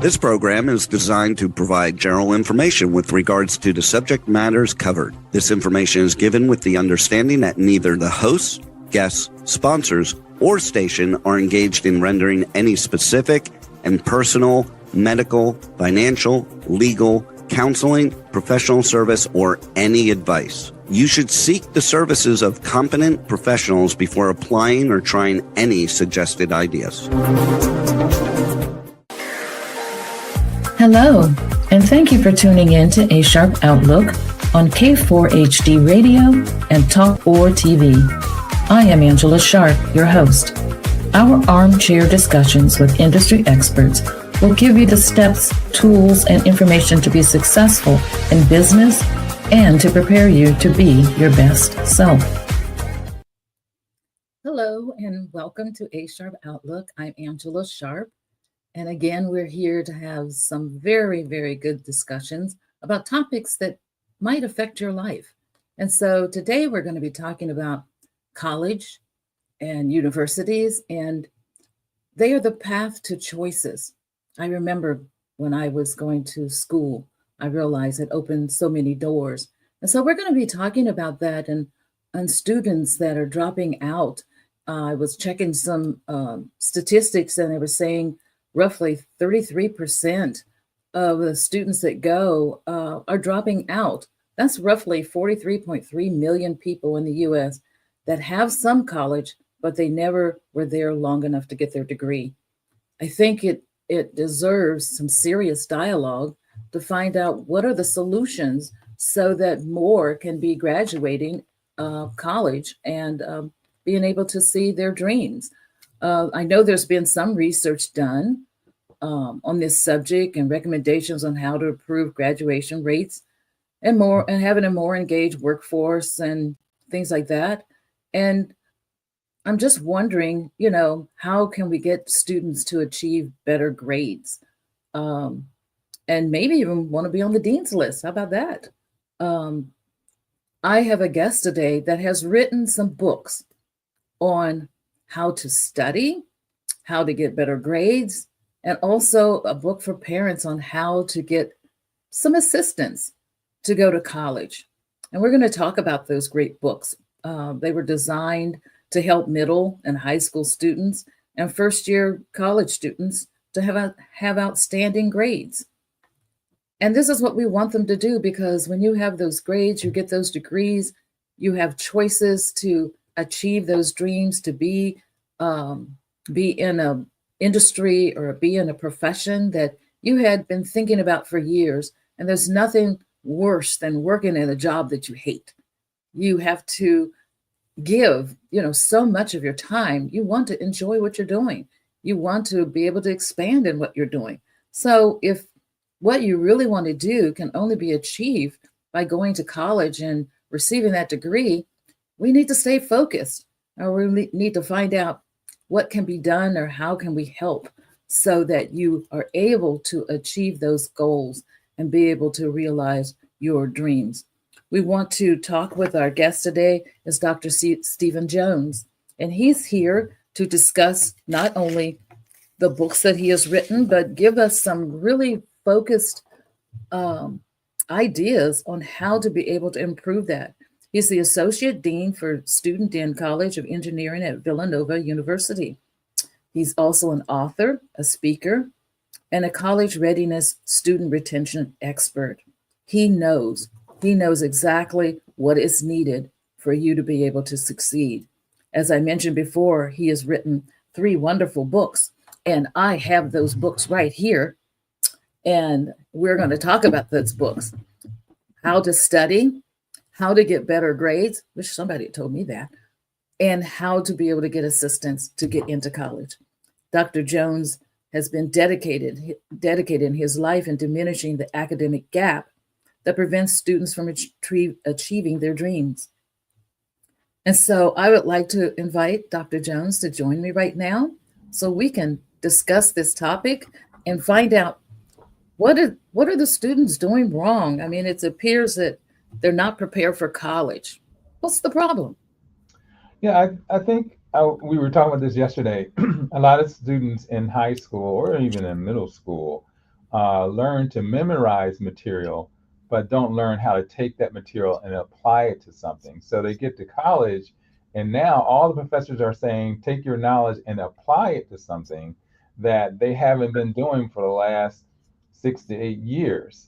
This program is designed to provide general information with regards to the subject matters covered. This information is given with the understanding that neither the hosts, guests, sponsors, or station are engaged in rendering any specific and personal, medical, financial, legal, counseling, professional service, or any advice. You should seek the services of competent professionals before applying or trying any suggested ideas. Hello, and thank you for tuning in to A Sharp Outlook on K4HD Radio and Talk 4 TV. I am Angela Sharp, your host. Our armchair discussions with industry experts will give you the steps, tools, and information to be successful in business and to prepare you to be your best self. Hello, and welcome to A Sharp Outlook. I'm Angela Sharp. And again, we're here to have some very, very good discussions about topics that might affect your life. And so today we're going to be talking about college and universities, and they are the path to choices. I remember when I was going to school, I realized it opened so many doors. And so we're going to be talking about that and students that are dropping out. I was checking some statistics, and they were saying roughly 33% of the students that go are dropping out. That's roughly 43.3 million people in the U.S. that have some college, but they never were there long enough to get their degree. I think it deserves some serious dialogue to find out what are the solutions so that more can be graduating college and being able to see their dreams. I know there's been some research done on this subject and recommendations on how to improve graduation rates and having a more engaged workforce and things like that. And I'm just wondering, how can we get students to achieve better grades? And maybe even want to be on the dean's list. How about that? I have a guest today that has written some books on how to study, how to get better grades, and also a book for parents on how to get some assistance to go to college. And we're going to talk about those great books. They were designed to help middle and high school students and first-year college students to have outstanding grades. And this is what we want them to do, because when you have those grades, you get those degrees, you have choices to achieve those dreams, to be in a industry or be in a profession that you had been thinking about for years. And there's nothing worse than working in a job that you hate. You have to give, so much of your time. You want to enjoy what you're doing. You want to be able to expand in what you're doing. So if what you really want to do can only be achieved by going to college and receiving that degree, we need to stay focused, or we need to find out what can be done or how can we help so that you are able to achieve those goals and be able to realize your dreams. We want to talk with our guest today is Dr. Stephen Jones, and he's here to discuss not only the books that he has written, but give us some really focused ideas on how to be able to improve that. He's the Associate Dean for Student in College of Engineering at Villanova University. He's also an author, a speaker, and a college readiness student retention expert. He knows exactly what is needed for you to be able to succeed. As I mentioned before, he has written 3 wonderful books, and I have those books right here. And we're going to talk about those books: How to Study, How to Get Better Grades, which somebody told me that, and how to be able to get assistance to get into college. Dr. Jones has been dedicated in his life in diminishing the academic gap that prevents students from achieving their dreams. And so I would like to invite Dr. Jones to join me right now so we can discuss this topic and find out what are the students doing wrong. I mean, it appears that they're not prepared for college. What's the problem? Yeah, I think we were talking about this yesterday. A lot of students in high school or even in middle school learn to memorize material, but don't learn how to take that material and apply it to something. So they get to college, and now all the professors are saying, take your knowledge and apply it to something that they haven't been doing for the last 6 to 8 years.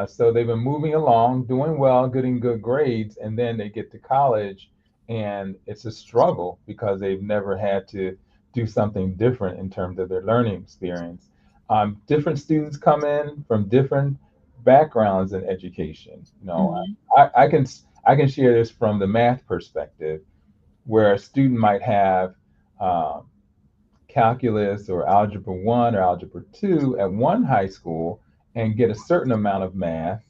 So they've been moving along, doing well, getting good grades, and then they get to college, and it's a struggle because they've never had to do something different in terms of their learning experience. Different students come in from different backgrounds in education. Hmm. I can share this from the math perspective, where a student might have um, calculus or algebra 1 or algebra 2 at one high school and get a certain amount of math,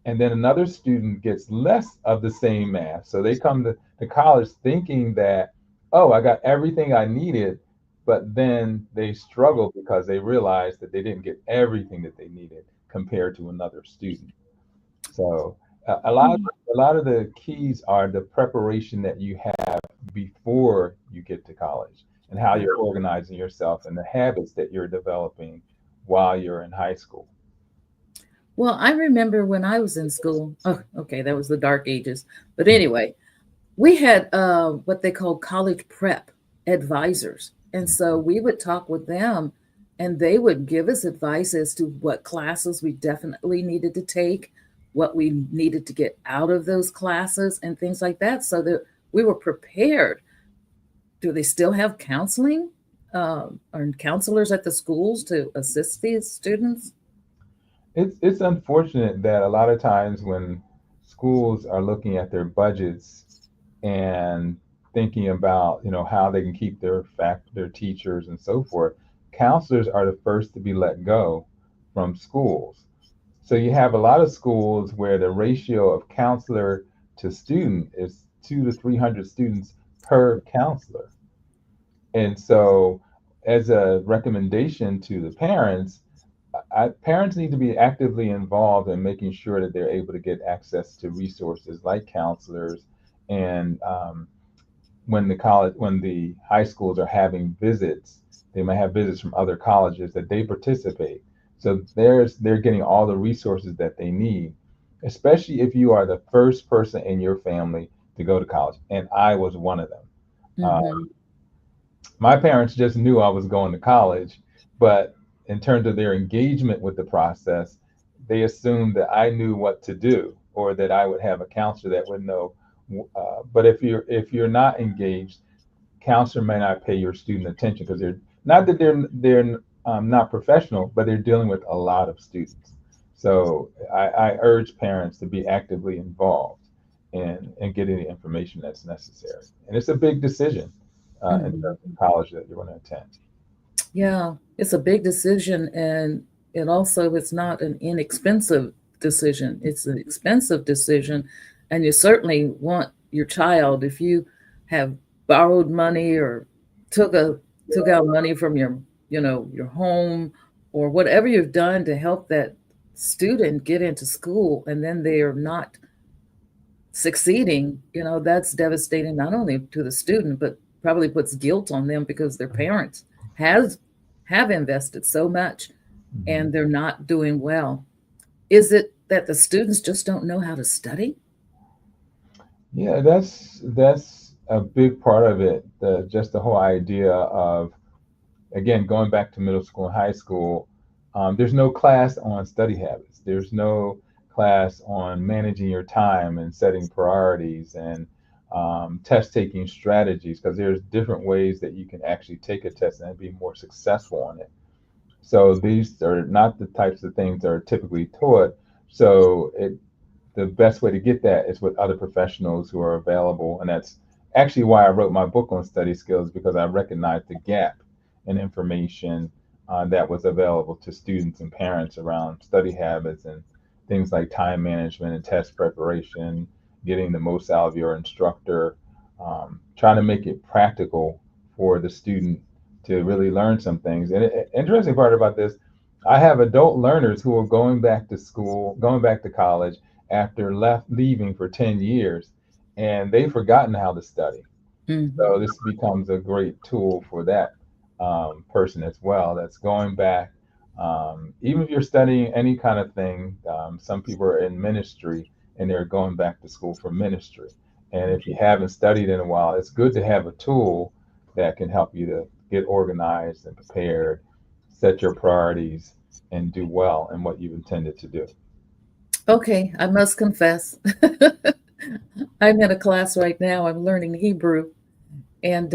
and then another student gets less of the same math. So they come to college thinking that, oh, I got everything I needed, but then they struggle because they realize that they didn't get everything that they needed compared to another student. So a lot of the keys are the preparation that you have before you get to college, and how you're organizing yourself and the habits that you're developing while you're in high school. Well, I remember when I was in school. Oh, okay, that was the dark ages. But anyway, we had what they called college prep advisors. And so we would talk with them and they would give us advice as to what classes we definitely needed to take, what we needed to get out of those classes, and things like that, so that we were prepared. Do they still have counseling or counselors at the schools to assist these students? It's unfortunate that a lot of times when schools are looking at their budgets and thinking about, how they can keep their teachers and so forth, counselors are the first to be let go from schools. So you have a lot of schools where the ratio of counselor to student is 2 to 300 students per counselor. And so, as a recommendation to the parents, parents need to be actively involved in making sure that they're able to get access to resources like counselors. And when the high schools are having visits, they might have visits from other colleges that they participate. So they're getting all the resources that they need, especially if you are the first person in your family to go to college. And I was one of them. Uh, Hmm. my parents just knew I was going to college, but in terms of their engagement with the process, they assumed that I knew what to do or that I would have a counselor that would know. But if you're not engaged, counselor may not pay your student attention because they're not that they're not professional, but they're dealing with a lot of students. So I urge parents to be actively involved in getting the information that's necessary. And it's a big decision in Hmm. terms of college that you're going to attend. Yeah, it's a big decision, and it also it's not an inexpensive decision. It's an expensive decision, and you certainly want your child, if you have borrowed money or took a took out money from your, your home, or whatever you've done to help that student get into school, and then they are not succeeding, that's devastating not only to the student, but probably puts guilt on them because their parents has have invested so much Mhm. and they're not doing well. Is it that the students just don't know how to study? Yeah, that's a big part of it. Just the whole idea of, again, going back to middle school and high school, there's no class on study habits. There's no class on managing your time and setting priorities and test taking strategies, because there's different ways that you can actually take a test and be more successful on it. So these are not the types of things that are typically taught. So the best way to get that is with other professionals who are available. And that's actually why I wrote my book on study skills, because I recognized the gap in information that was available to students and parents around study habits and things like time management and test preparation, getting the most out of your instructor, trying to make it practical for the student to really learn some things. And interesting part about this, I have adult learners who are going back to school, going back to college after leaving for 10 years, and they've forgotten how to study. Hmm. So this becomes a great tool for that person as well that's going back Even if you're studying any kind of thing, some people are in ministry and they're going back to school for ministry. And if you haven't studied in a while, it's good to have a tool that can help you to get organized and prepared, set your priorities, and do well in what you've intended to do. Okay, I must confess. I'm in a class right now. I'm learning Hebrew. And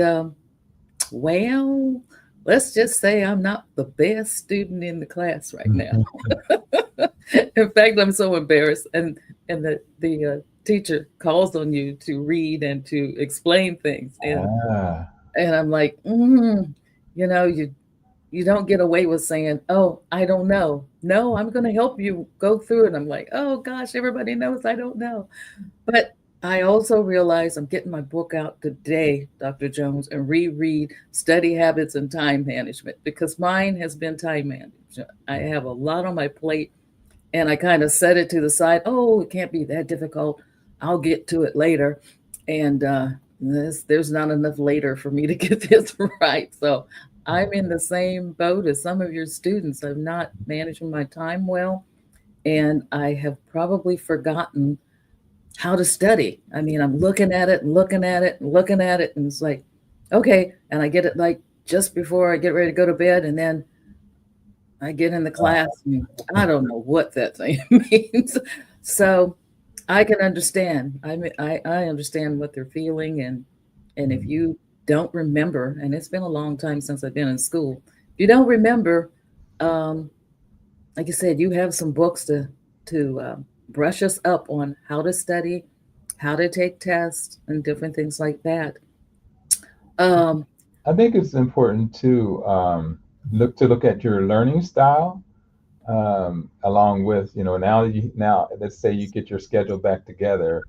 well, let's just say I'm not the best student in the class right now. In fact, I'm so embarrassed. And the teacher calls on you to read and to explain things. Ah, And I'm like, you know, you don't get away with saying, "Oh, I don't know." No, I'm going to help you go through it. I'm like, "Oh gosh, everybody knows I don't know." But I also realize I'm getting my book out today, Dr. Jones, and reread Study Habits and Time Management because mine has been time management. I have a lot on my plate and I kind of set it to the side. Oh, it can't be that difficult. I'll get to it later. And there's not enough later for me to get this right. So I'm in the same boat as some of your students. I'm not managing my time well, and I have probably forgotten how to study. I mean, I'm looking at it and looking at it and looking at it, and it's like, okay. And I get it like just before I get ready to go to bed, and then I get in the class and I don't know what that thing means. So I can understand. I mean, I understand what they're feeling, and if you don't remember, and it's been a long time since I've been in school, if you don't remember, um, like I said, you have some books to brush us up on how to study, how to take tests, and different things like that. Um, I think it's important to look at your learning style, along with, now let's say you get your schedule back together.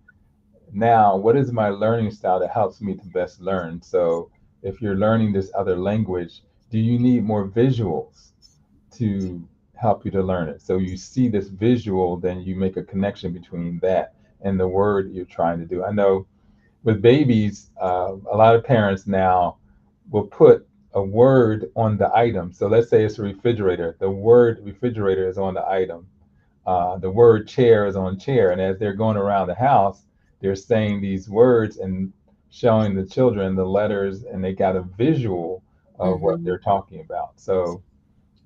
Now, what is my learning style that helps me to best learn? So if you're learning this other language, do you need more visuals to help you to learn it? So you see this visual, then you make a connection between that and the word you're trying to do. I know with babies, a lot of parents now will put a word on the item. So let's say it's a refrigerator. The word refrigerator is on the item. The word chair is on chair. And as they're going around the house, they're saying these words and showing the children the letters, and they got a visual of what mhm. they're talking about. So,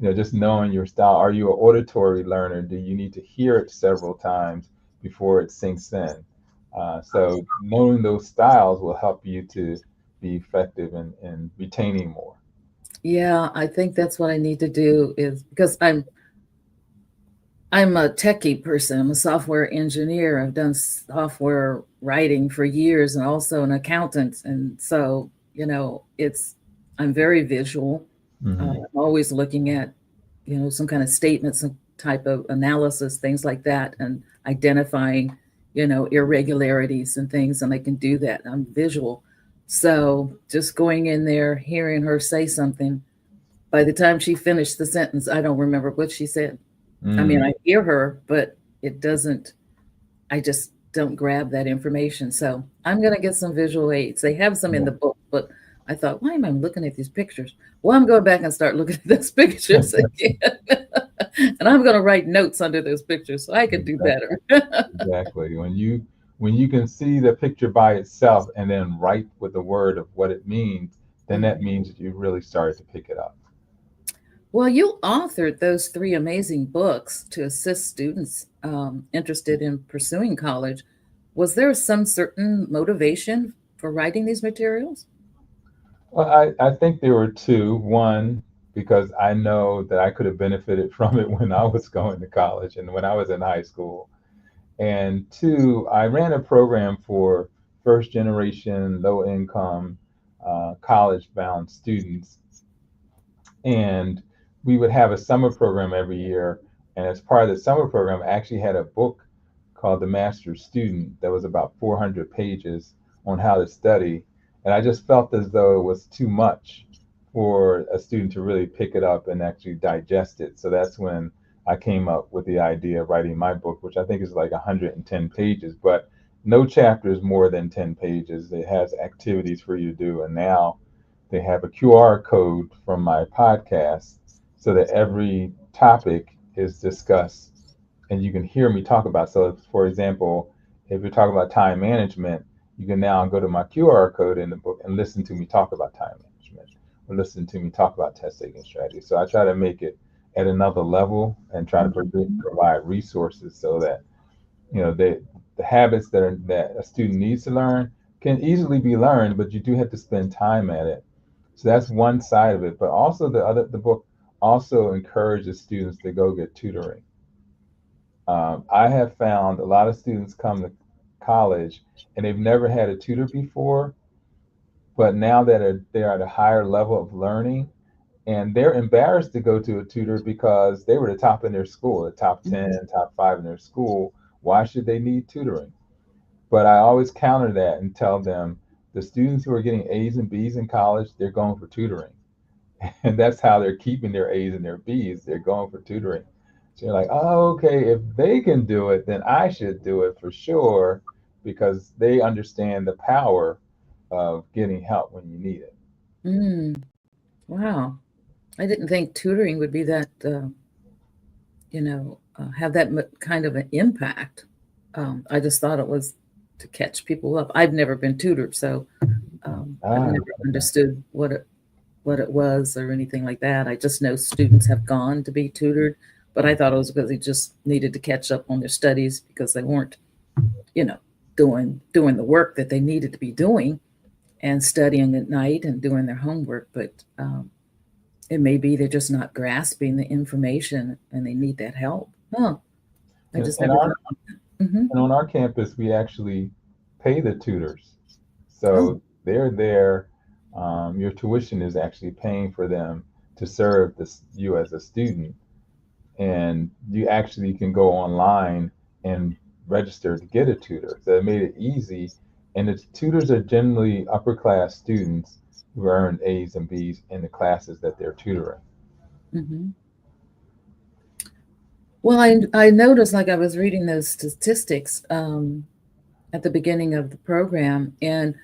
just knowing your style. Are you an auditory learner? Do you need to hear it several times before it sinks in? So knowing those styles will help you to be effective in retaining more. Yeah, I think that's what I need to do is because I'm a techie person. I'm a software engineer. I've done software writing for years and also an accountant. And so, I'm very visual. Hmm. I'm always looking at, some kind of statement, some type of analysis, things like that, and identifying, irregularities and things. And I can do that. I'm visual. So just going in there, hearing her say something, by the time she finished the sentence, I don't remember what she said. I mean, Mm, I hear her, but it doesn't, I just don't grab that information. So I'm going to get some visual aids. They have some in yeah. the book, but I thought, why am I looking at these pictures? Well, I'm going back and start looking at those pictures again. And I'm going to write notes under those pictures so I can do Exactly. better. Exactly. When you can see the picture by itself and then write with the word of what it means, then that Mhm. means that you really started to pick it up. Well, you authored those three amazing books to assist students interested in pursuing college. Was there some certain motivation for writing these materials? Well, I think there were two. One, because I know that I could have benefited from it when I was going to college and when I was in high school. And two, I ran a program for first generation, low income, college bound students. And we would have a summer program every year. And as part of the summer program, I actually had a book called The Master's Student that was about 400 pages on how to study. And I just felt as though it was too much for a student to really pick it up and actually digest it. So that's when I came up with the idea of writing my book, which I think is like 110 pages, but no chapter is more than 10 pages. It has activities for you to do. And now they have a QR code from my podcast so that every topic is discussed and you can hear me talk about. So, for example, if you're talking about time management, you can now go to my QR code in the book and listen to me talk about time management or listen to me talk about test taking strategy. So I try to make it at another level and try to provide resources so that the habits that a student needs to learn can easily be learned, but you do have to spend time at it. So that's one side of it. But also the book also encourages students to go get tutoring. I have found a lot of students come to college and they've never had a tutor before, but now that they're at a higher level of learning, and they're embarrassed to go to a tutor because they were the top in their school, the top 10, top 5 in their school. Why should they need tutoring? But I always counter that and tell them the students who are getting A's and B's in college, they're going for tutoring. And that's how they're keeping their A's and their B's. They're going for tutoring. So you're like, oh, okay, if they can do it, then I should do it for sure, because they understand the power of getting help when you need it. Mm, wow. I didn't think tutoring would be that, have that kind of an impact. I just thought it was to catch people up. I've never been tutored, so I've never understood what it was or anything like that. I just know students have gone to be tutored, but I thought it was because they just needed to catch up on their studies because they weren't, doing the work that they needed to be doing and studying at night and doing their homework. But it may be they're just not grasping the information and they need that help. Huh. I just never thought. And on our campus, we actually pay the tutors. So they're there. Your tuition is actually paying for them to serve you as a student. And you actually can go online and register to get a tutor. So it made it easy. And the tutors are generally upper class students who earn A's and B's in the classes that they're tutoring. Mm-hmm. Well, I noticed, like I was reading those statistics at the beginning of the program, and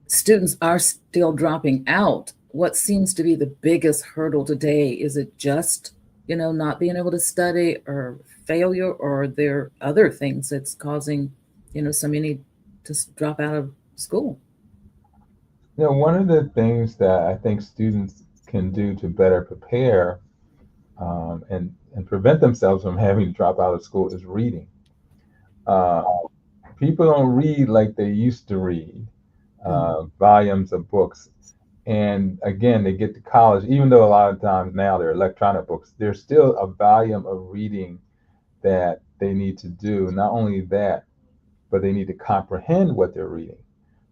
students are still dropping out. What seems to be the biggest hurdle today? Is it just, not being able to study or failure, or are there other things that's causing, so many to drop out of school? One of the things that I think students can do to better prepare and prevent themselves from having to drop out of school is reading. People don't read like they used to read, volumes of books. And again, they get to college, even though a lot of times now they're electronic books, there's still a volume of reading that they need to do. Not only that, but they need to comprehend what they're reading.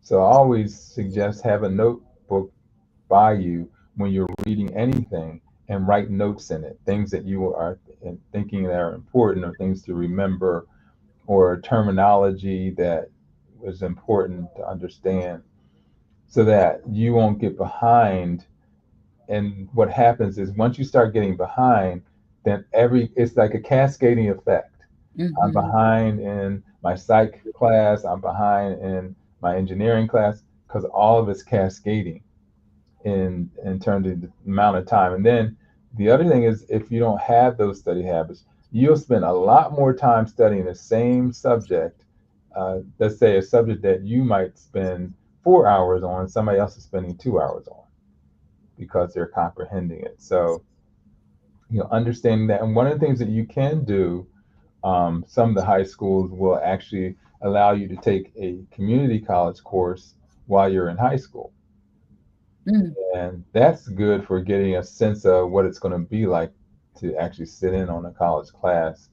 So I always suggest have a notebook by you when you're reading anything and write notes in it, things that you are thinking that are important, or things to remember, or terminology that is important to understand, so that you won't get behind. And what happens is once you start getting behind, then it's like a cascading effect. I'm behind in my psych class, I'm behind in my engineering class, because all of it's cascading in terms of the amount of time. And then the other thing is, if you don't have those study habits, you'll spend a lot more time studying the same subject. Let's say a subject that you might spend 4 hours on, somebody else is spending 2 hours on, because they're comprehending it. So, understanding that. And one of the things that you can do, some of the high schools will actually allow you to take a community college course while you're in high school. And that's good for getting a sense of what it's going to be like to actually sit in on a college class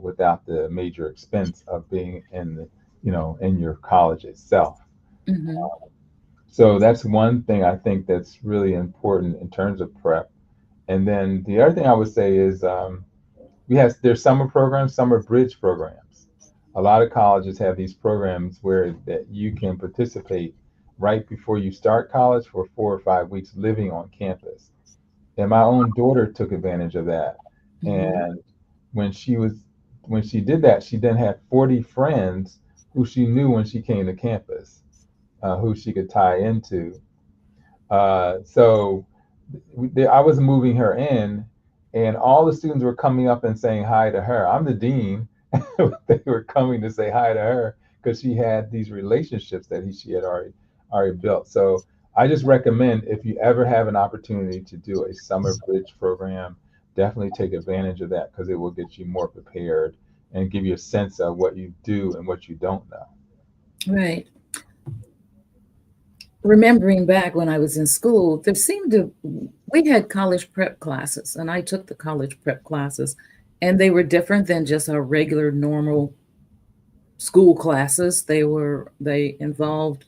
without the major expense of being in your college itself. So that's one thing I think that's really important in terms of prep. And then the other thing I would say is there's summer programs, summer bridge programs. A lot of colleges have these programs where that you can participate right before you start college for 4 or 5 weeks living on campus. And my own daughter took advantage of that. And when she did that, she then had 40 friends who she knew when she came to campus, who she could tie into. So I was moving her in, and all the students were coming up and saying hi to her. I'm the dean. They were coming to say hi to her because she had these relationships that she had already built. So I just recommend, if you ever have an opportunity to do a summer bridge program, definitely take advantage of that, because it will get you more prepared and give you a sense of what you do and what you don't know. Right. Remembering back when I was in school, we had college prep classes, and I took the college prep classes, and they were different than just our regular normal school classes. They involved,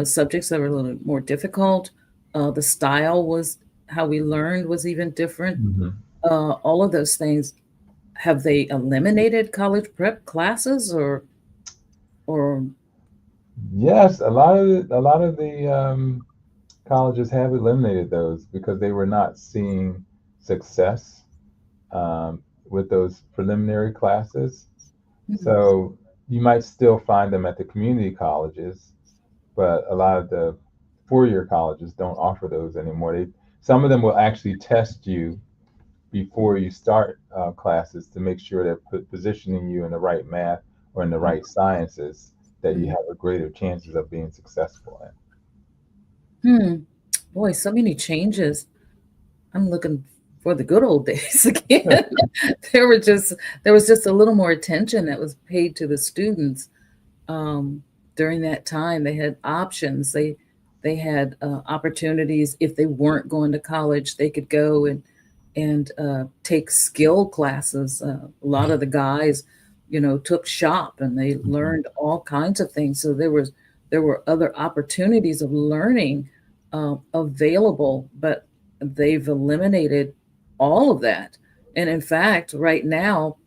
subjects that were a little more difficult. The style was how we learned was even different. Mm-hmm. All of those things. Have they eliminated college prep classes, or Yes, a lot of the colleges have eliminated those because they were not seeing success with those preliminary classes. Mhm. So you might still find them at the community colleges, but a lot of the four-year colleges don't offer those anymore. Some of them will actually test you before you start classes to make sure they're positioning you in the right math or in the right sciences that you Mhm. have a greater chances of being successful in. Hmm. Boy, so many changes. I'm looking for the good old days again. there were just there was just a little more attention that was paid to the students. um, During that time. They had options. They had opportunities. If they weren't going to college, they could go and take skill classes. A lot of the guys, took shop and they Mhm. learned all kinds of things. So there were other opportunities of learning available, but they've eliminated all of that. And in fact, right now,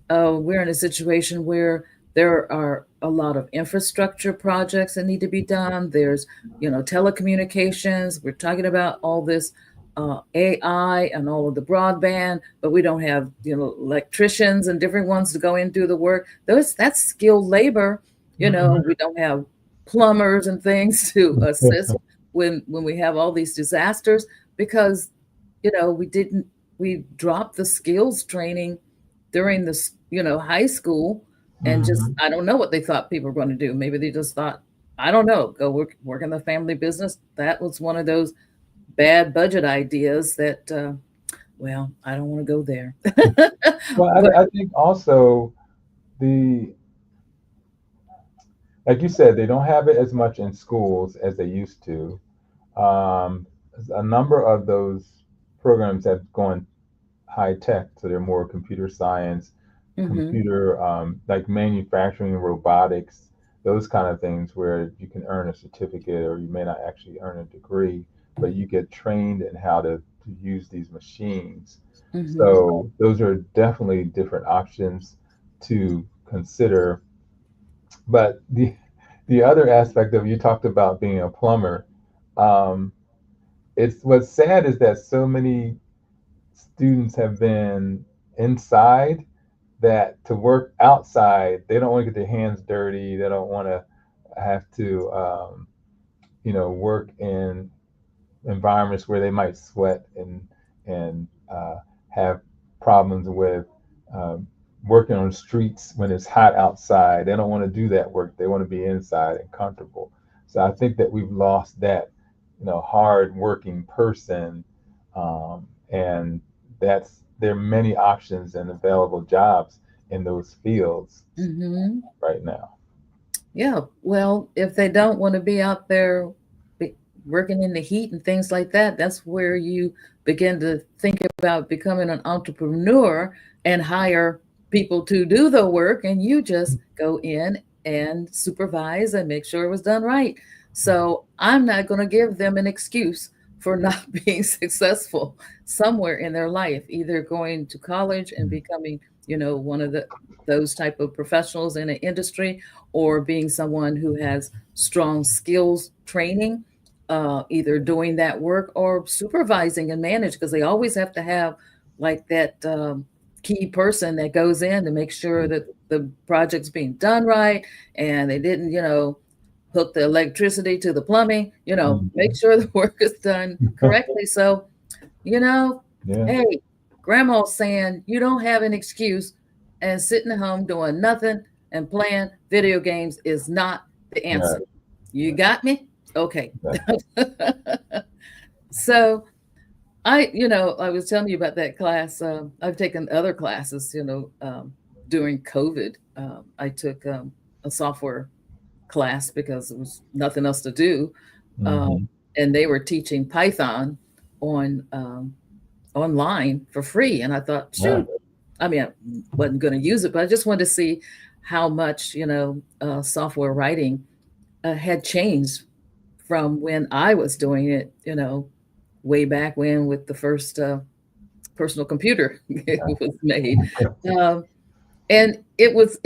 we're in a situation where there are a lot of infrastructure projects that need to be done. There's, telecommunications. We're talking about all this AI and all of the broadband, but we don't have, electricians and different ones to go in and do the work. That's skilled labor. Mhm. We don't have plumbers and things to assist when we have all these disasters, because, we dropped the skills training during this, high school, and just, Mhm. I don't know what they thought people were going to do. Maybe they just thought, I don't know, go work in the family business. That was one of those bad budget ideas that, well, I don't want to go there. Well, But I think also the like you said, they don't have it as much in schools as they used to. Um, a number of those programs have gone high tech, so they're more computer science, mhm, computer like manufacturing, robotics, those kind of things where you can earn a certificate or you may not actually earn a degree, but you get trained in how to use these machines. mhm, So those are definitely different options to consider. But the other aspect of, you talked about being a plumber. Um, it's what's sad is that so many students have been inside, that to work outside, they don't want to get their hands dirty. They don't want to have to, work in environments where they might sweat and have problems with um, working on streets when it's hot outside. They don't want to do that work. They want to be inside and comfortable. So I think that we've lost that, hard working person, and there are many options and available jobs in those fields mhm. right now. Yeah, well, if they don't want to be out there be, working in the heat and things like that, that's where you begin to think about becoming an entrepreneur and hire people to do the work, and you just go in and supervise and make sure it was done right. So I'm not going to give them an excuse for not being successful somewhere in their life, either going to college and becoming, one of those type of professionals in an industry, or being someone who has strong skills training, either doing that work or supervising and manage, because they always have to have like that key person that goes in to make sure that the project's being done right, and they didn't, hook the electricity to the plumbing, make Mhm. sure the work is done correctly. So, you know, Yeah. hey, Grandma's saying you don't have an excuse, and sitting at home doing nothing and playing video games is not the Right. answer. You got me? Okay. Right. So I was telling you about that class. I've taken other classes, during COVID. I took a software class because there was nothing else to do. Um, Hmm. and they were teaching Python on online for free. And I thought, Yeah. shoot, I mean, I wasn't going to use it, but I just wanted to see how much, software writing had changed from when I was doing it, way back when with the first personal computer was made. Um, and it was,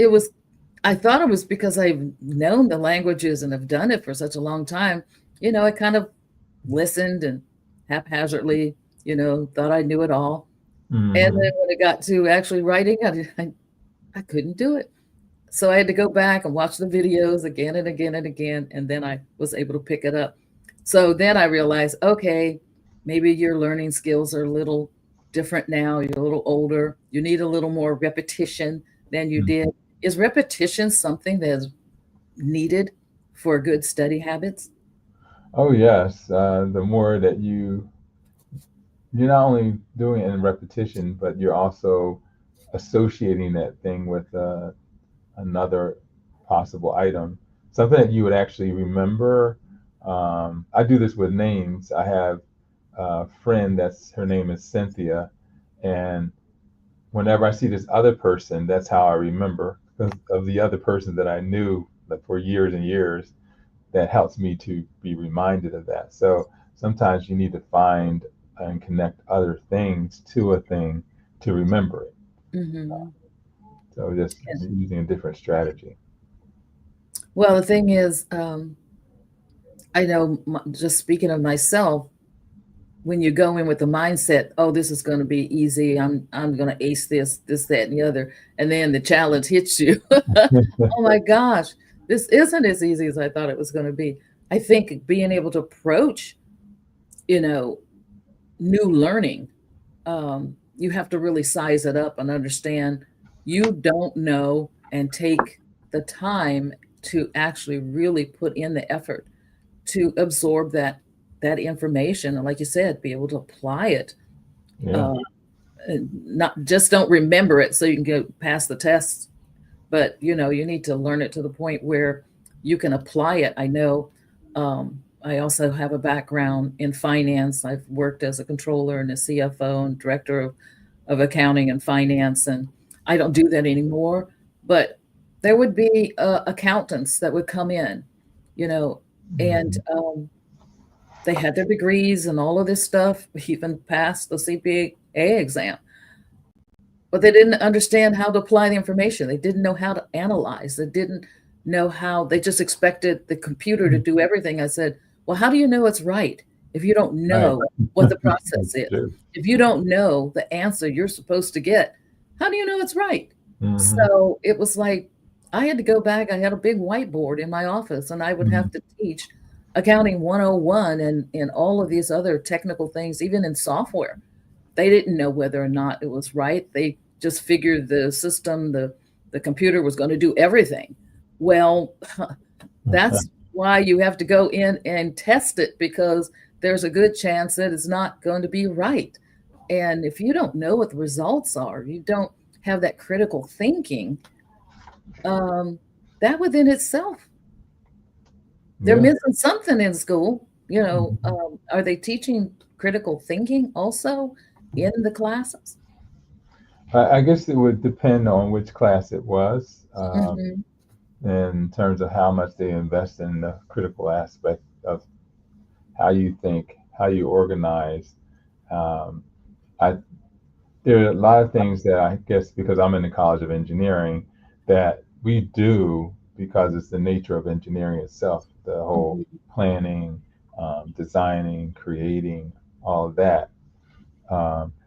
I thought it was because I've known the languages and have done it for such a long time. I kind of listened and haphazardly, thought I knew it all. And then Hmm. when it got to actually writing, I couldn't do it. So I had to go back and watch the videos again and again and again, and then I was able to pick it up. So then I realized, okay, maybe your learning skills are a little different now. You're a little older. You need a little more repetition than you did. Is repetition something that's needed for good study habits? Oh yes. The more that you're not only doing it in repetition, but you're also associating that thing with another possible item, something that you would actually remember. I do this with names. I have a friend that's her name is Cynthia, and whenever I see this other person, that's how I remember because of the other person that I knew like, for years and years. That helps me to be reminded of that. So sometimes you need to find and connect other things to a thing to remember it. Hmm. So just using a different strategy. Well, the thing is, I know, just speaking of myself, when you go in with the mindset, oh, this is going to be easy. I'm going to ace this, that, and the other, and then the challenge hits you. Oh my gosh, this isn't as easy as I thought it was going to be. I think being able to approach, you know, new learning, you have to really size it up and understand you don't know and take the time to actually really put in the effort to absorb that information, and like you said, be able to apply it. Yeah. uh, and not just don't remember it so you can go pass the tests, but you need to learn it to the point where you can apply it. I know, I also have a background in finance. I've worked as a controller and a CFO and director of accounting and finance, and I don't do that anymore. But there would be accountants that would come in, you know and Mhm. they had their degrees and all of this stuff, even passed the CPA exam, but they didn't understand how to apply the information. They didn't know how to analyze. They didn't know how, they just expected the computer to do everything. I said, well, how do you know it's right if you don't Right. know what the process That's is? true. If you don't know the answer you're supposed to get, how do you know it's right? Hmm. So it was like I had to go back. I had a big whiteboard in my office, and I would have to teach accounting 101 and all of these other technical things, even in software. They didn't know whether or not it was right. They just figured the system, the computer was going to do everything. Well, that's why you have to go in and test it, because there's a good chance that it's not going to be right. And if you don't know what the results are, you don't have that critical thinking, um, that within itself, they're Yeah. missing something in school. Mhm. Are they teaching critical thinking also in the classes? I guess it would depend on which class it was, Mhm. in terms of how much they invest in the critical aspect of how you think, how you organize. Um, I There are a lot of things that I guess because I'm in the College of Engineering that we do because it's the nature of engineering itself, the whole Mhm. planning, designing, creating, all of that.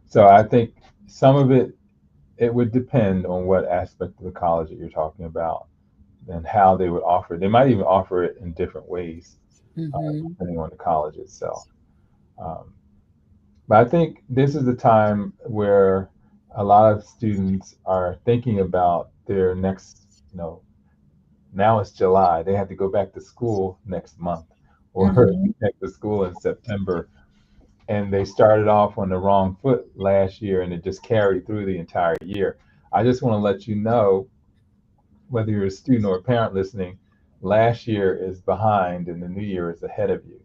So I think some of it would depend on what aspect of the college that you're talking about and how they would offer it. They might even offer it in different ways, Mhm. depending on the college itself. Um, But I think this is the time where a lot of students are thinking about their next, now it's July. They have to go back to school next month or Hmm. back to school in September. And they started off on the wrong foot last year and it just carried through the entire year. I just want to let you know, whether you're a student or a parent listening, last year is behind and the new year is ahead of you.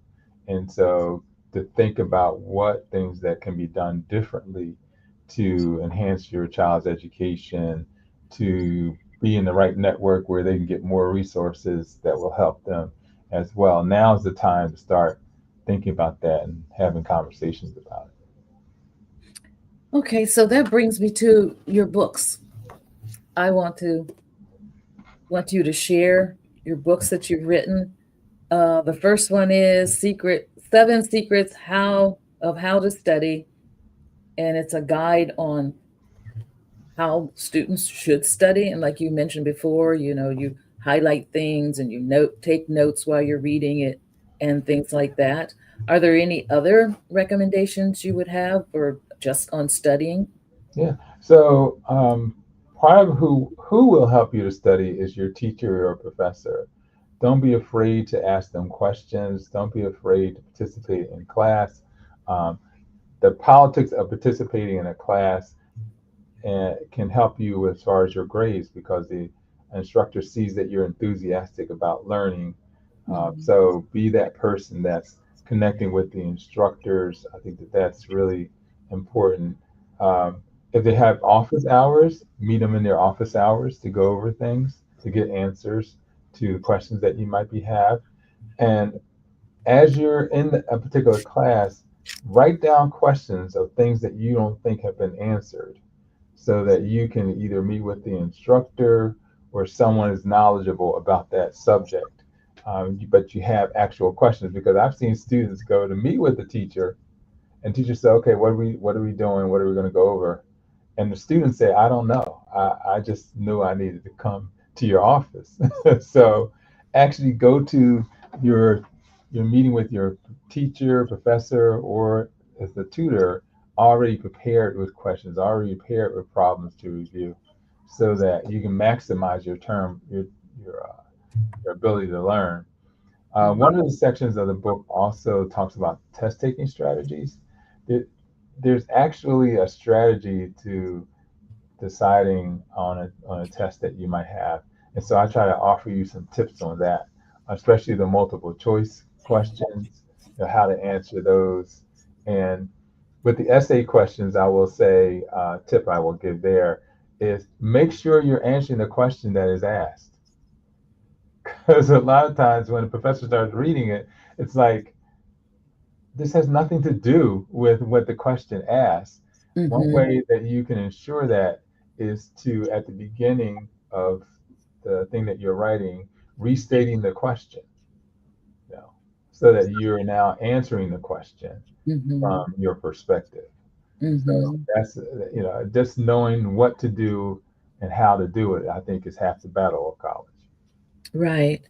And so to think about what things that can be done differently to enhance your child's education, to be in the right network where they can get more resources that will help them as well. Now's the time to start thinking about that and having conversations about it. Okay, so that brings me to your books. I want you to share your books that you've written. The first one is Seven Secrets How to Study, and it's a guide on how students should study. And like you mentioned before, you highlight things and take notes while you're reading it and things like that. Are there any other recommendations you would have or just on studying? Yeah. So part of who will help you to study is your teacher or professor. Don't be afraid to ask them questions. Don't be afraid to participate in class. Um, the politics of participating in a class can help you as far as your grades because the instructor sees that you're enthusiastic about learning. Mhm. So be that person that's connecting with the instructors. I think that that's really important. Um, if they have office hours, meet them in their office hours to go over things, to get answers to the questions that you might be have. And as you're in a particular class, write down questions of things that you don't think have been answered so that you can either meet with the instructor or someone is knowledgeable about that subject. But you have actual questions because I've seen students go to meet with the teacher and teacher say, okay, what are we doing? What are we going to go over? And the students say, I don't know. I just knew I needed to come to your office. So actually go to your your meeting with your teacher, professor, or as the tutor already prepared with questions, already prepared with problems to review, so that you can maximize your your ability to learn. One of Mhm. the sections of the book also talks about test taking strategies. There, there's actually a strategy to deciding on a test that you might have. And so I try to offer you some tips on that, especially the multiple choice questions, how to answer those. And with the essay questions, I will say, tip I will give there is make sure you're answering the question that is asked. Because a lot of times when the professor starts reading it, it's like, this has nothing to do with what the question asks. One Mhm. way that you can ensure that is to, at the beginning of the thing that you're writing, restating the question, you know, so that you're now answering the question from Mhm. your perspective. So Mhm. that's, just knowing what to do and how to do it, I think is half the battle of college. Right.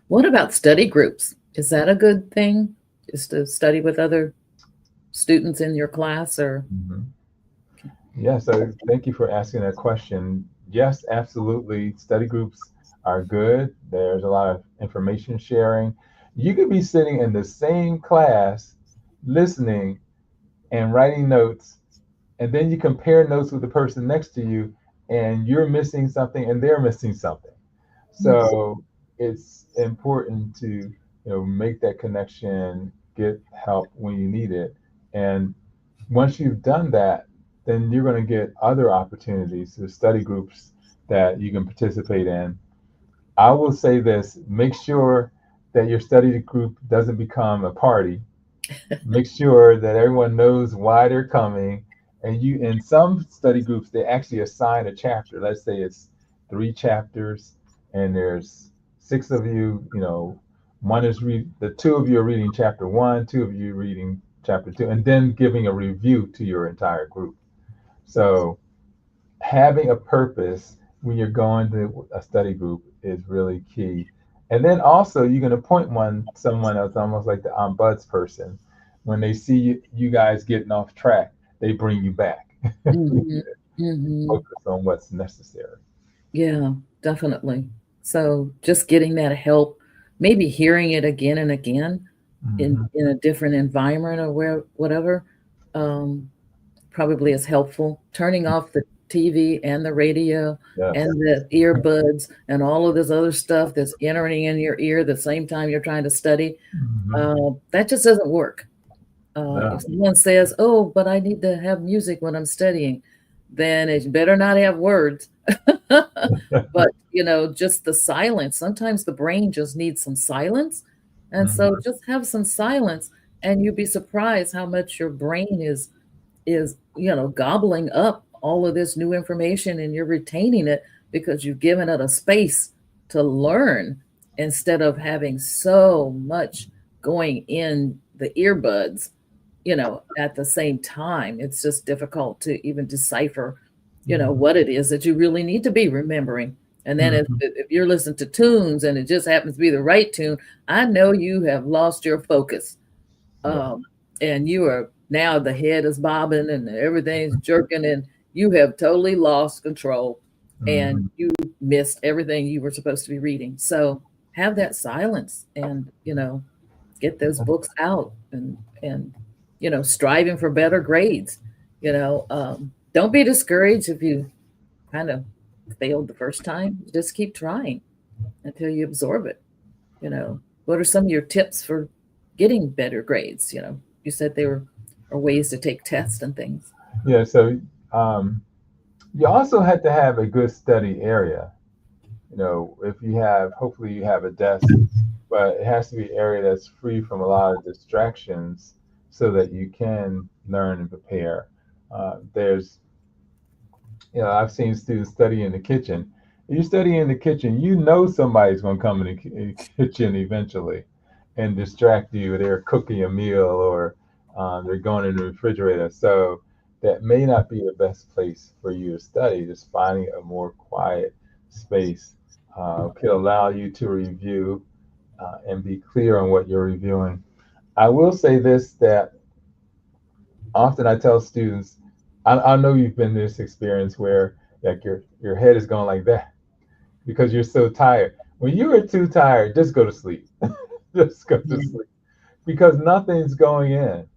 What about study groups? Is that a good thing? Is to study with other students in your class or Mhm. Yeah, so thank you for asking that question. Yes, absolutely. Study groups are good. There's a lot of information sharing. You could be sitting in the same class, listening and writing notes, and then you compare notes with the person next to you, and you're missing something and they're missing something. Mhm. So it's important to, make that connection, get help when you need it, and once you've done that, then you're going to get other opportunities to study groups that you can participate in. I will say this: make sure that your study group doesn't become a party. Make sure that everyone knows why they're coming. And you, in some study groups, they actually assign a chapter. Let's say it's 3 chapters, and there's 6 of you. The two of you are reading chapter one, two of you reading chapter two, and then giving a review to your entire group. So having a purpose when you're going to a study group is really key. And then also you can appoint someone else, almost like the ombuds person, when they see you guys getting off track, they bring you back. Hmm. Hmm. Focus on what's necessary. Yeah, definitely. So just getting that help, maybe hearing it again and again Hmm. in a different environment or where whatever, um, probably is helpful. Turning off the TV and the radio Yes. and the earbuds and all of this other stuff that's entering in your ear the same time you're trying to study, Hmm. that just doesn't work. No. If someone says, "Oh, but I need to have music when I'm studying," then it better not have words. But, just the silence. Sometimes the brain just needs some silence. And so Mhm. just have some silence, and you'd be surprised how much your brain is gobbling up all of this new information, and you're retaining it because you've given it a space to learn instead of having so much going in the earbuds at the same time. It's just difficult to even decipher what it is that you really need to be remembering. And then if Mhm. if you're listening to tunes and it just happens to be the right tune, I know you have lost your focus. Yeah. um, and you are now, the head is bobbing and everything's jerking, and you have totally lost control, and Mhm. you missed everything you were supposed to be reading. So have that silence, and get those books out, and striving for better grades. Don't be discouraged if you kind of failed the first time. Just keep trying until you absorb it. What are some of your tips for getting better grades? You said there are ways to take tests and things. Yeah. So um, you also have to have a good study area. If you have, hopefully you have a desk, but it has to be an area that's free from a lot of distractions so that you can learn and prepare. I've seen students study in the kitchen. If you study in the kitchen, somebody's going to come in the kitchen eventually and distract you. They're cooking a meal or they're going in the refrigerator. So that may not be the best place for you to study. Just finding a more quiet space could allow you to review and be clear on what you're reviewing. I will say this, that often I tell students, I know you've been in this experience where like your head is going like that because you're so tired. When you are too tired, just go to sleep. Just go to Mhm. sleep because nothing's going in.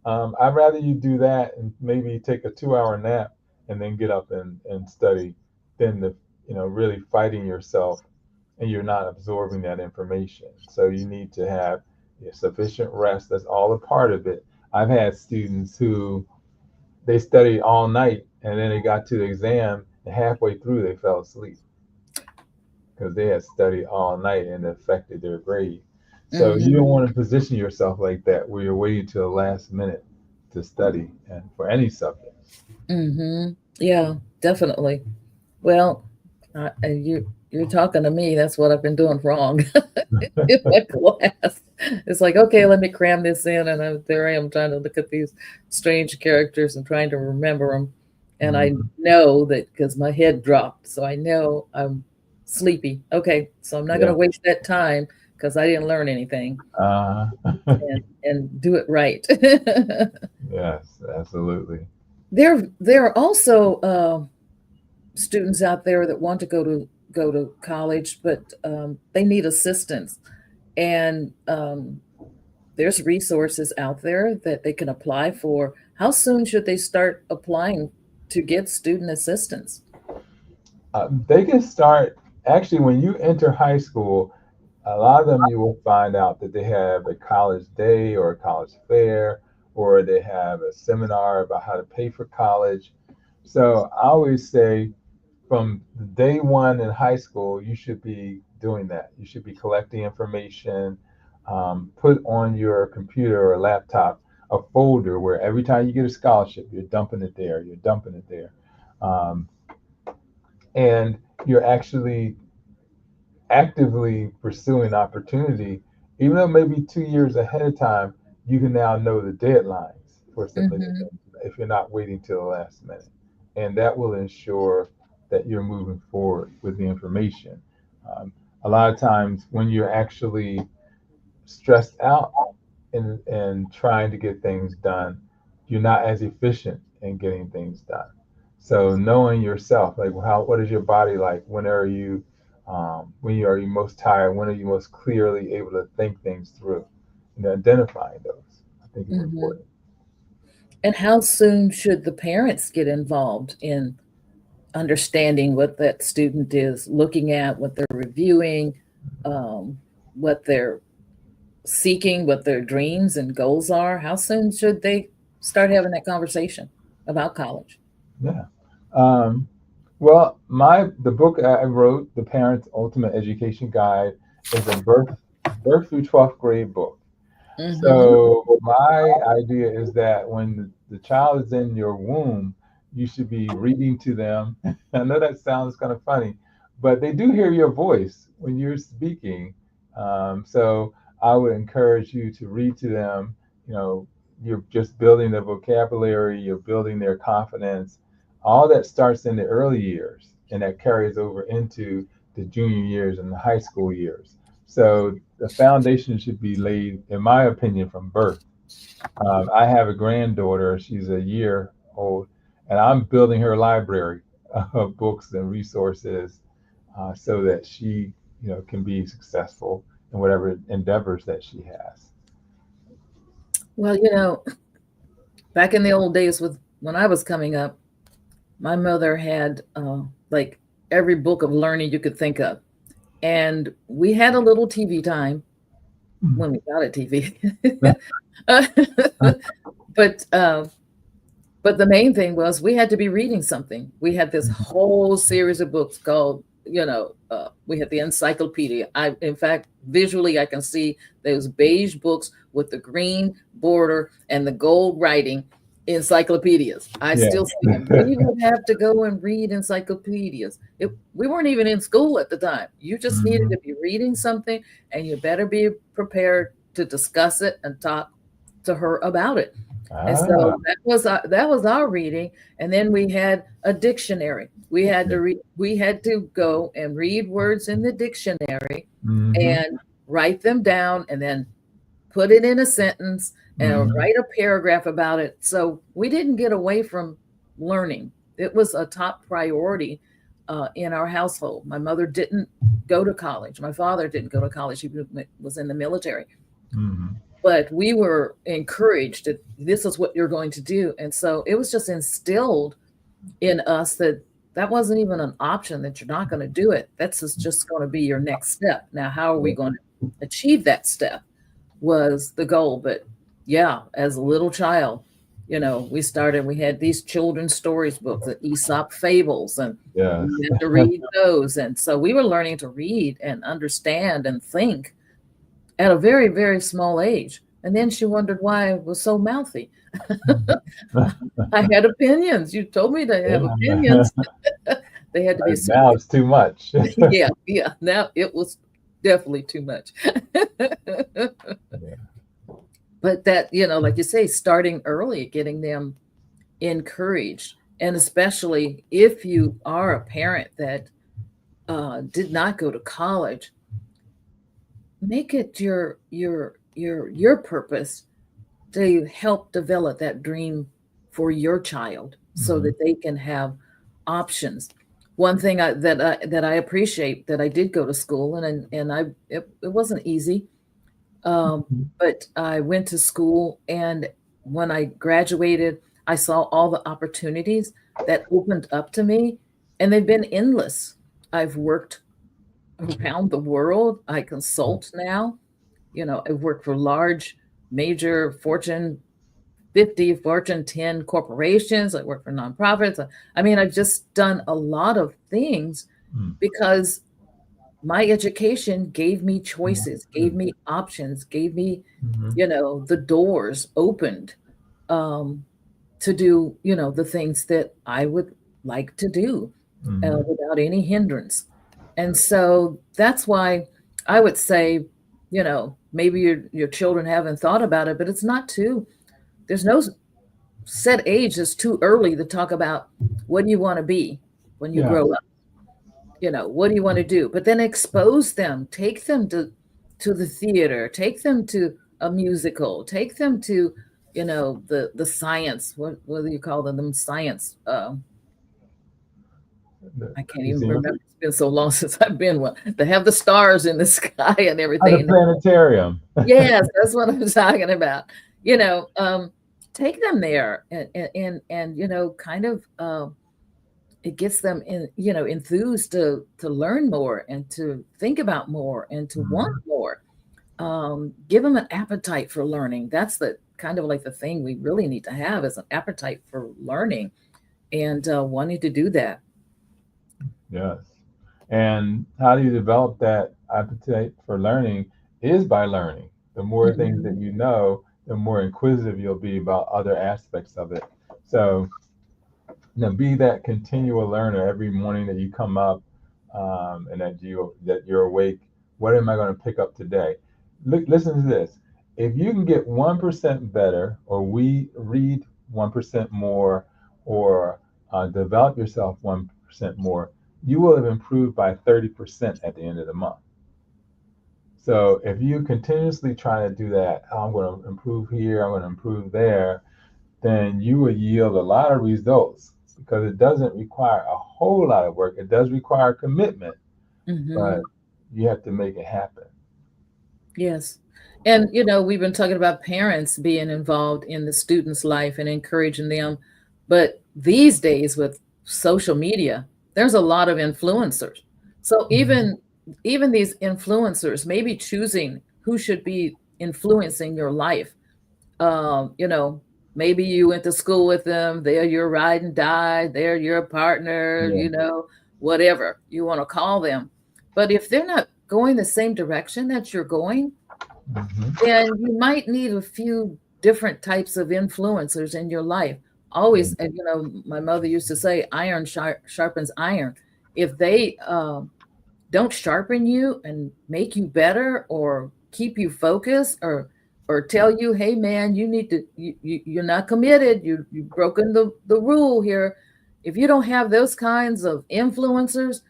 I'd rather you do that and maybe take a 2 hour nap and then get up and study than really fighting yourself and you're not absorbing that information. So you need to have sufficient rest. That's all a part of it. I've had students who they studied all night and then they got to the exam and halfway through they fell asleep because they had studied all night and it affected their grade. So you don't Mhm. want to position yourself like that where you're waiting till the last minute to study and for any subject. Mhm. Yeah, definitely. Well, you're talking to me. That's what I've been doing wrong in my class. It's like, okay, let me cram this in, and there I am trying to look at these strange characters and trying to remember them. And I Mhm. know that because my head dropped, so I know I'm sleepy. Okay, so I'm not going Yeah. to waste that time because I didn't learn anything, Uh, and do it right. yes, absolutely. There are also students out there that want to go to college, but they need assistance, and there's resources out there that they can apply for. How soon should they start applying to get student assistance? They can start actually when you enter high school. A lot of them you will find out that they have a college day or a college fair, or they have a seminar about how to pay for college. So I always say from day one in high school, you should be doing that. You should be collecting information, put on your computer or laptop a folder where every time you get a scholarship, you're dumping it there, you're dumping it there. Um, and you're actually actively pursuing opportunity, even though maybe 2 years ahead of time, you can now know the deadlines for submitting Hmm. things if you're not waiting till the last minute. And that will ensure that you're moving forward with the information. Um, a lot of times when you're actually stressed out in trying to get things done, you're not as efficient in getting things done. So knowing yourself, like what is your body like? When are you most tired? When are you most clearly able to think things through? Identifying those, I think, is Mhm. important. And how soon should the parents get involved in understanding what that student is looking at, what they're reviewing, what they're seeking, what their dreams and goals are? How soon should they start having that conversation about college? Yeah. Um, well, the book I wrote, The Parent's Ultimate Education Guide, is a birth through 12th grade book. Mm-hmm. So my idea is that when the child is in your womb, you should be reading to them. I know that sounds kind of funny, but they do hear your voice when you're speaking. So I would encourage you to read to them. You know, you're just building their vocabulary, you're building their confidence. All that starts in the early years, and that carries over into the junior years and the high school years. So the foundation should be laid, in my opinion, from birth. I have a granddaughter; she's a year old, and I'm building her library of books and resources so that she, can be successful in whatever endeavors that she has. Well, back in the old days with when I was coming up, my mother had like every book of learning you could think of. And we had a little TV time when we got a TV. but but the main thing was we had to be reading something. We had this whole series of books called, we had the encyclopedia. In fact, visually, I can see those beige books with the green border and the gold writing, encyclopedias. I Yeah. still see them. We would have to go and read encyclopedias. We weren't even in school at the time. You just needed Mhm. to be reading something, and you better be prepared to discuss it and talk to her about it. And Ah, so that was our reading, and then we had a dictionary. We had to go and read words in the dictionary mm-hmm. and write them down, and then put it in a sentence and Mm-hmm. write a paragraph about it. So we didn't get away from learning. It was a top priority in our household. My mother didn't go to college. My father didn't go to college. He was in the military, Mm-hmm. but we were encouraged that this is what you're going to do. And so it was just instilled in us that that wasn't even an option, that you're not going to do it. That's just going to be your next step. Now, how are we going to achieve that step was the goal. But yeah, as a little child, we had these children's stories books, the Aesop fables, and Yes. we had to read those. And so we were learning to read and understand and think at a very, very small age. And then she wondered why I was so mouthy. I had opinions. You told me to have Yeah. opinions. They had to be Now spoken. it's too much. Yeah, yeah. Now it was definitely too much. Yeah. But that, like you say, starting early, getting them encouraged. And especially if you are a parent that did not go to college, make it your purpose to help develop that dream for your child so Mhm. that they can have options. One thing that I appreciate, that I did go to school, it wasn't easy, but I went to school, and when I graduated, I saw all the opportunities that opened up to me, and they've been endless. I've worked around the world. I consult now. I've worked for large, major Fortune 50, Fortune 10 corporations. I work for nonprofits. I mean, I've just done a lot of things Mm. because my education gave me choices, gave Mhm. me options, gave me, Mhm. the doors opened um, to do, the things that I would like to do Mhm. without any hindrance. And so that's why I would say, maybe your children haven't thought about it, but it's not too, there's no set age. It's too early to talk about what do you want to be when you Yeah. grow up. What do you want to do? But then expose them, take them to the theater, take them to a musical. Take them to, the science. What do you call them? Science. The I can't even museum, remember. It's been so long since I've been one. They have the stars in the sky and the everything. planetarium. Yes, that's what I'm talking about. You know, um, Take them there and kind of it gets them enthused to learn more and to think about more and to want Mhm. more. Give them an appetite for learning. That's the kind of like the thing we really need to have is an appetite for learning and wanting to do that. Yes. And how do you develop that appetite for learning is by learning. The more things that Mhm. you know, the more inquisitive you'll be about other aspects of it. So, be that continual learner every morning that you come up, and that you're awake. What am I going to pick up today? Listen to this. If you can get 1% better, or we read 1% more, or develop yourself 1% more, you will have improved by 30% at the end of the month. So if you continuously try to do that, "Oh, I'm going to improve here, I'm going to improve there," then you will yield a lot of results, because it doesn't require a whole lot of work. It does require commitment, but Mhm. you have to make it happen. Yes. And we've been talking about parents being involved in the student's life and encouraging them. But these days with social media, there's a lot of influencers. So Mhm. even these influencers may be choosing who should be influencing your life. Um, you know, Maybe you went to school with them, they're your ride and die, they're your partner, Yeah. whatever you want to call them. But if they're not going the same direction that you're going, Hmm. then you might need a few different types of influencers in your life. Always, and my mother used to say, iron sharpens iron. If they don't sharpen you and make you better or keep you focused or tell you, hey man, you need to you're not committed, you've broken the rule here. If you don't have those kinds of influencers,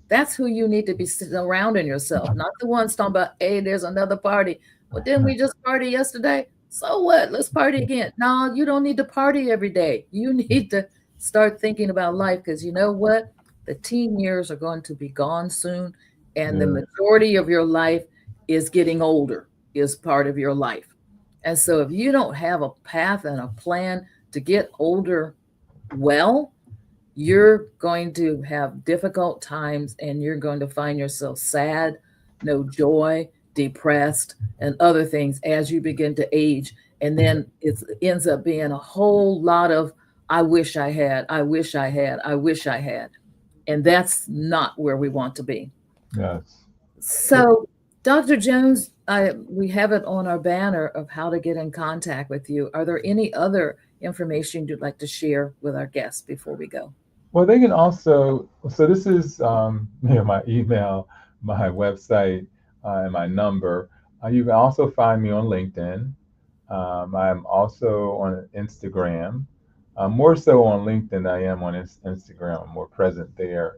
that's who you need to be surrounding yourself, not the ones talking about, hey, there's another party. Well, didn't we just party yesterday? So what? Let's party again. No, you don't need to party every day. You need to start thinking about life, because you know what, the teen years are going to be gone soon, and the Yeah. majority of your life is getting older, is part of your life. And so if you don't have a path and a plan to get older well, you're going to have difficult times and you're going to find yourself sad, no joy, depressed, and other things as you begin to age. And then it ends up being a whole lot of, I wish I had, I wish I had, I wish I had. And that's not where we want to be. Yes. So, Dr. Jones, we have it on our banner of how to get in contact with you. Are there any other information you'd like to share with our guests before we go? Well, they can also. So this is my email, my website, and my number. You can also find me on LinkedIn. I'm also on Instagram, more so on LinkedIn than I am on Instagram. I'm more present there.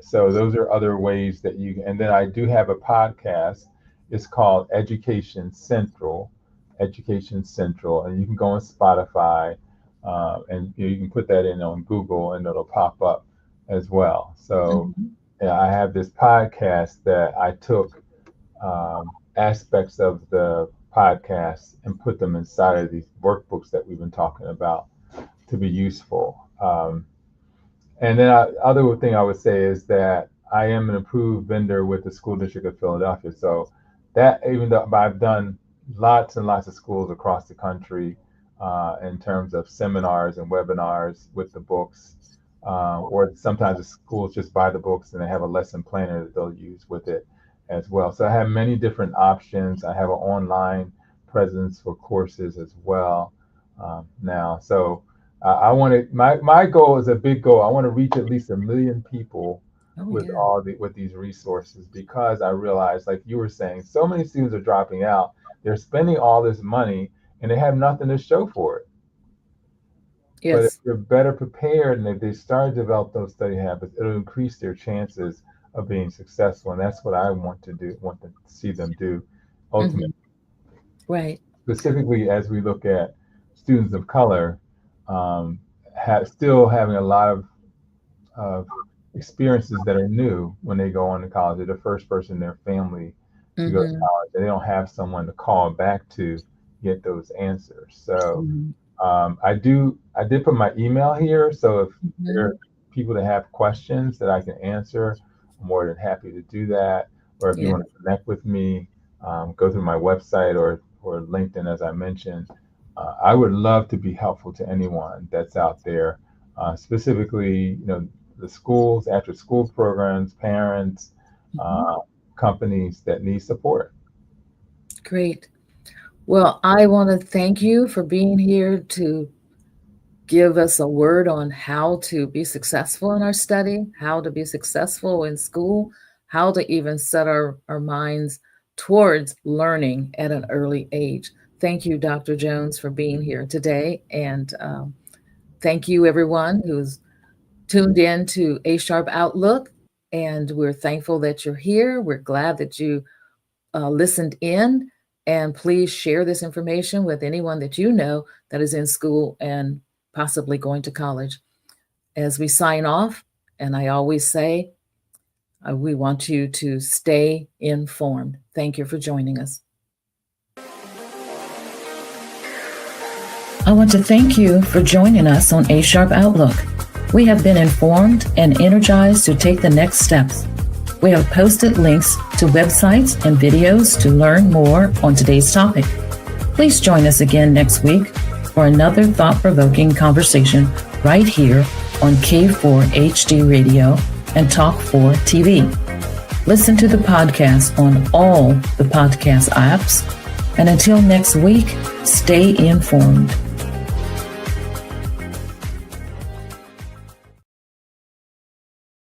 So those are other ways that you. And then I do have a podcast. It's called Education Central, Education Central, and you can go on Spotify, and you can put that in on Google, and it'll pop up as well. So Mhm. yeah, I have this podcast that I took aspects of the podcast and put them inside of these workbooks that we've been talking about to be useful. And then other thing I would say is that I am an approved vendor with the School District of Philadelphia. So that, even though I've done lots and lots of schools across the country, in terms of seminars and webinars with the books, or sometimes the schools just buy the books and they have a lesson planner that they'll use with it as well. So I have many different options. I have an online presence for courses as well, now. So I want to. My goal is a big goal. I want to reach at least 1 million people Oh, with yeah. with these resources, because I realize, like you were saying, so many students are dropping out. They're spending all this money and they have nothing to show for it. But if Yes. they're better prepared and if they start to develop those study habits, it'll increase their chances of being successful. And that's what I want to do. Want to see them do ultimately. Mhm. Right. Specifically, as we look at students of color, still having a lot of experiences that are new when they go on to college. They're the first person in their family to go to Mm-hmm. college. They don't have someone to call back to get those answers. So Mm-hmm. I did put my email here. So if there Mm-hmm. are people that have questions that I can answer, I'm more than happy to do that. Or if you Yeah. want to connect with me, go through my website or LinkedIn, as I mentioned. I would love to be helpful to anyone that's out there, specifically, the schools, after school programs, parents, Mm-hmm. companies that need support. Great. Well, I want to thank you for being here to give us a word on how to be successful in our study, how to be successful in school, how to even set our minds towards learning at an early age. Thank you, Dr. Jones, for being here today. And thank you, everyone who's tuned in to A Sharp Outlook. And we're thankful that you're here. We're glad that you listened in. And please share this information with anyone that you know that is in school and possibly going to college. As we sign off, and I always say, we want you to stay informed. Thank you for joining us. I want to thank you for joining us on A Sharp Outlook. We have been informed and energized to take the next steps. We have posted links to websites and videos to learn more on today's topic. Please join us again next week for another thought-provoking conversation right here on K4 HD Radio and Talk 4 TV. Listen to the podcast on all the podcast apps. And until next week, stay informed.